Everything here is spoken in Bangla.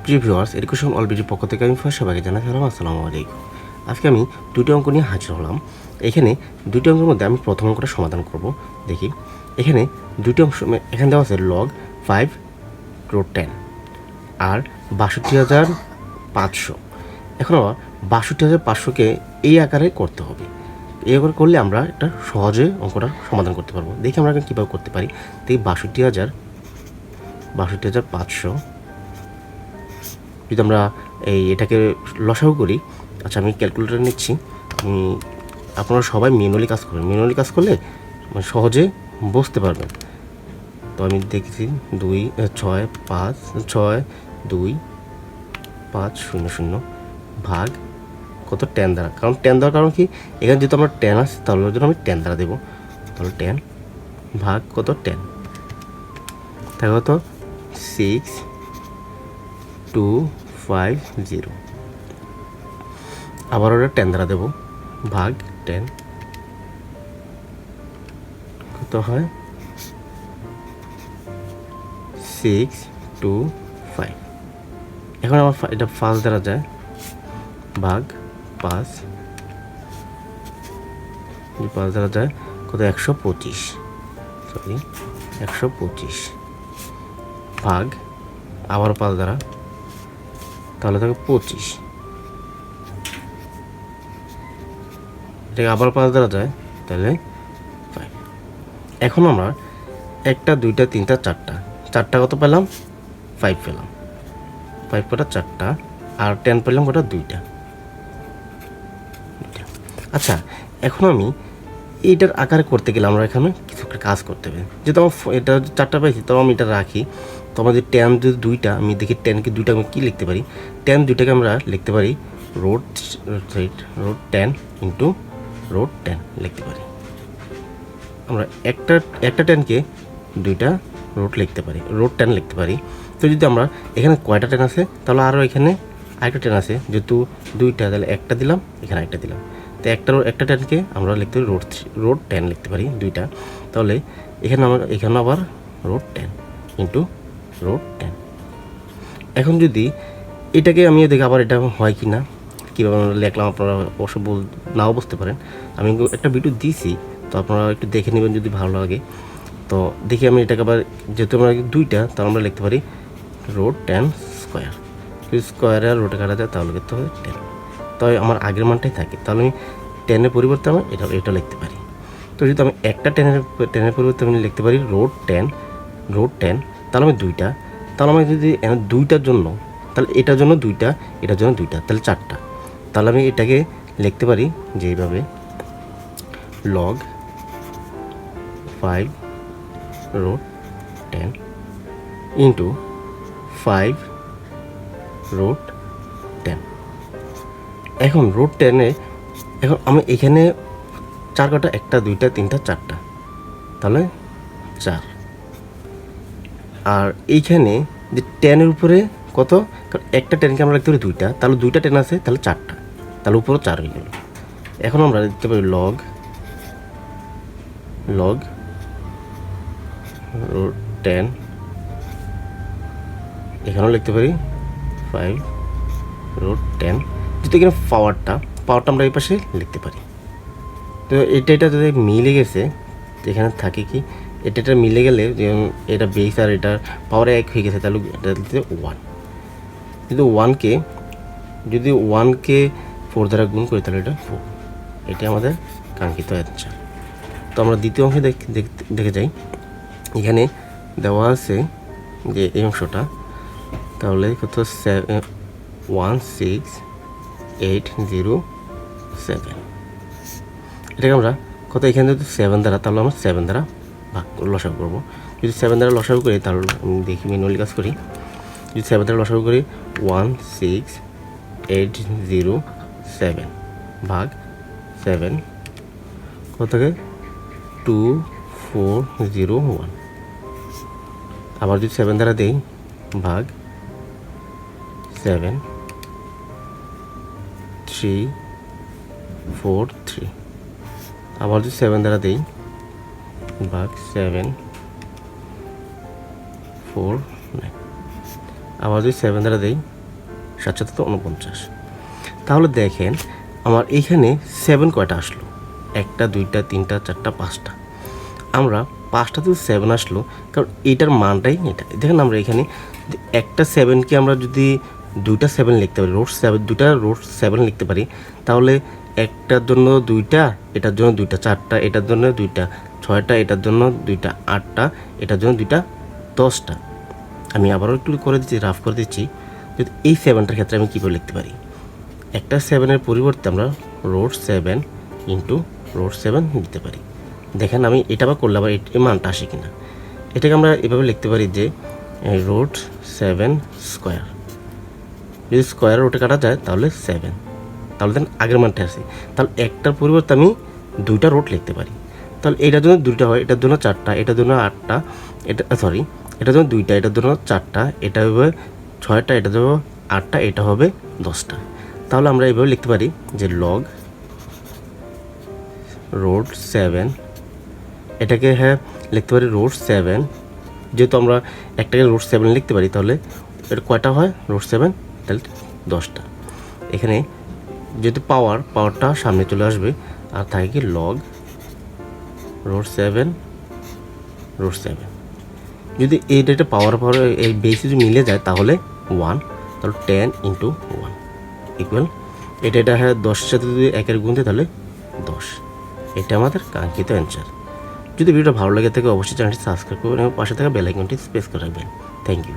প্রিয় ভিউয়ার্স, এডুকেশন অলবিডির পক্ষ থেকে আমি সবাইকে জানাই সালাম, আসসালামু আলাইকুম। আজকে আমি দুটি অঙ্ক নিয়ে হাজির হলাম। এখানে দুটি অঙ্কের মধ্যে আমি প্রথম অঙ্কটা সমাধান করব। দেখি এখানে দুটি অংশ, এখানে দেওয়া আছে log 5√10 আর ৬২,৫০০। এখন আবার ৬২,৫০০কে এই আকারে করতে হবে। এই আকারে করলে আমরা একটা সহজে অঙ্কটা সমাধান করতে পারবো। দেখি আমরা কীভাবে করতে পারি। দেখি ৬২,৫০০ যদি আমরা এটাকে লসাগু করি। আচ্ছা, আমি ক্যালকুলেটর নিচ্ছি। আপনারা সবাই ম্যানুয়ালি কাজ করবেন। ম্যানুয়ালি কাজ করলে সহজে বুঝতে পারবেন। তো আমি দেখছি 6,2,5,0,0 ভাগ কত 10 দ্বারা, কারণ 10 দেওয়ার কারণ কি, এখানে যেহেতু আমরা 10 আছে তাহলে ওর জন্য আমি 10 দ্বারা দেবো। তাহলে 10 ভাগ কত 10, তাহলে কত 6,2,5,0। আবার ওটা 10 দ্বারা দেবো, ভাগ 10 কত হয় 6,2,5। এখন আমার এটা 5 দ্বারা যায়, ভাগ 5 দ্বারা যায় কত 125, 125 ভাগ আবার 5 দ্বারা, তাহলে থাকে 25। এটাকে আবার 5 দ্বারা যায়, তাহলে 5। এখন আমরা 1, 2, 3, 4টা কত পেলাম, 5 পেলাম। 5 কটা 4টা, আর 10 পেলাম কটা 2টা। আচ্ছা, এখন আমি এইটার আকারে করতে গেলে আমরা এখানে কিছু একটা কাজ করতে হবে। যেহেতু আমার এটা 4টা পাইছি, তবে আমি এটা রাখি। তো আমাদের 10 যদি 2টা, আমি দেখি 10কে 2টা আমি কী লিখতে পারি। 10 2টাকে আমরা লিখতে পারি রোড 10 ইন্টু রোড 10 লিখতে পারি। আমরা একটা 10কে 2টা রোড লিখতে পারি, রোড 10 লিখতে পারি। তো যদি আমরা এখানে কয়টা 10 আছে, তাহলে আরও এখানে আরেকটা 10 আছে। যেহেতু 2টা, তাহলে একটা দিলাম, এখানে একটা দিলাম। তো একটা 10কে আমরা লিখতে পারি রোড 10 লিখতে পারি 2টা। তাহলে এখানে আবার রোড 10 ইন্টু রোড 10। এখন যদি এটাকে আমি দেখি আবার এটা হয় কি না, কীভাবে আমরা লিখলাম, আপনারা অবশ্য নাও বুঝতে পারেন। আমি একটা ভিডিও দিয়েছি, তো আপনারা একটু দেখে নেবেন যদি ভালো লাগে। তো দেখি আমি এটাকে আবার, যেহেতু আমরা 2টা, তাহলে আমরা লিখতে পারি রোড 10 স্কোয়ার। যদি স্কোয়ারে আর রোডে কাটা যায় তাহলে লিখতে হবে 10। তাই আমার আগের মানটাই থাকে, তাহলে আমি 10-এর পরিবর্তে আমি এটা লিখতে পারি। তো যদি আমি একটা 10-এর পরিবর্তে আমি লিখতে পারি রোড 10, তাহলে আমি 2টা, তাহলে আমি যদি 2টার জন্য, তাহলে এটার জন্য 2টা, এটার জন্য 2টা, তাহলে 4টা। তাহলে আমি এটাকে লিখতে পারি যে এইভাবে, log 5 রোড 10 ইন্টু 5 রোড 10। এখন রোড 10-এ এখন আমি এখানে 4 কটা, 1টা 2টা 3টা 4টা, তাহলে 4। আর এইখানে যে 10-এর উপরে কত, কারণ একটা 10কে আমরা লিখতে পারি 2টা, তাহলে 2টা 10 আছে, তাহলে 4টা, তাহলে উপরে 4 হয়ে গেল। এখন আমরা লিখতে পারি log রোড 10, এখানেও লিখতে পারি 5 রোড 10। যেহেতু এখানে পাওয়ারটা আমরা এই পাশে লিখতে পারি। তো এটা যদি মিলে গেছে, এখানে থাকে কি, এটা মিলে গেলে, যেমন এটা বেস আর এটা পাওয়ার 1 হয়ে গেছে, তাহলে এটা দিতে 1। যদি 1কে 4 দ্বারা গুণ করি, তাহলে এটা 4। এটা আমাদের কাঙ্ক্ষিত অ্যান্সার। তো আমরা দ্বিতীয় অংশে দেখে যাই। এখানে দেওয়া আছে যে এই অংশটা, তাহলে কত 16,807। এটাকে আমরা কত, এখানে যদি 7 দ্বারা, তাহলে আমরা 7 দ্বারা ভাগ লসাগু করবো। যদি 7 দ্বারা লসাগু করি, তাহলে আমি দেখি ম্যানুয়ালি কাজ করি। যদি 7 দ্বারা লসাগু করি, 16,807 ভাগ 7 কত থাকে 2,401। আবার যদি 7 দ্বারা দেই, ভাগ 7,343। আবার যদি 7 দ্বারা দেই, ভাগ 7,4,9। আবার যদি 7 দ্বারা দেই 7 7 49। তাহলে দেখেন আমার এইখানে 7 কয়টা আসলো, 1টা 2টা 3টা 4টা 5টা। আমরা 5টা তো 7 আসলো, কারণ এইটার মানটাই এটা। দেখেন আমরা এখানে একটা 7কে আমরা যদি 2টা 7 লিখতে পারি, রুট 7, 2টা রুট 7 লিখতে পারি, তাহলে একটার জন্য 2টা, এটার জন্য 2টা, 4টা এটার জন্য 2টা, 6টা এটার জন্য 2টা, 8টা এটার জন্য 2টা, 10টা। আমি আবারও একটু করে দিচ্ছি, রাফ করে দিচ্ছি। যদি এই 7টার ক্ষেত্রে আমি কীভাবে লিখতে পারি, একটা 7-এর পরিবর্তে আমরা রুট 7 ইন্টু রুট 7 দিতে পারি। দেখেন আমি এটা আবার করলে আবার এই মানটা আসে কিনা। এটাকে আমরা এভাবে লিখতে পারি যে রুট 7 স্কোয়ার, যদি স্কোয়ার রুটে কাটা যায় তাহলে 7, তাহলে দেন আগের মানটা আসে। তাহলে একটার পরিবর্তে আমি 2টা রুট লিখতে পারি। তাহলে এটার জন্য 2টা হয়, এটার জন্য 4টা, এটার জন্য 8টা, এটার জন্য 2টা, এটার জন্য 4টা, এটা হবে 6টা, এটা হবে 8টা, এটা হবে 10টা। তাহলে আমরা এইভাবে লিখতে পারি যে লগ রুট 7, এটাকে লিখতে পারি রুট 7। যেহেতু আমরা একটাকে রুট 7 লিখতে পারি, তাহলে এটা কয়টা হয়, রুট 7, তাহলে 10টা। এখানে যেহেতু পাওয়ারটা সামনে চলে আসবে, আর থাকে কি লগ রুট 7 রুট 7। যদি এইটা পাওয়ার এই বেসে যদি মিলে যায় তাহলে 1, তাহলে 10 ইন্টু 1 ইকুয়াল এটা 10-এর সাথে যদি 1-এর গুণ দেয় তাহলে 10। এটা আমাদের কাঙ্ক্ষিত অ্যান্সার। যদি ভিডিওটা ভালো লাগে থাকে অবশ্যই চ্যানেলটি সাবস্ক্রাইব করবেন এবং পাশে থাকা বেল আইকনটি প্রেস করে রাখবেন। Thank you.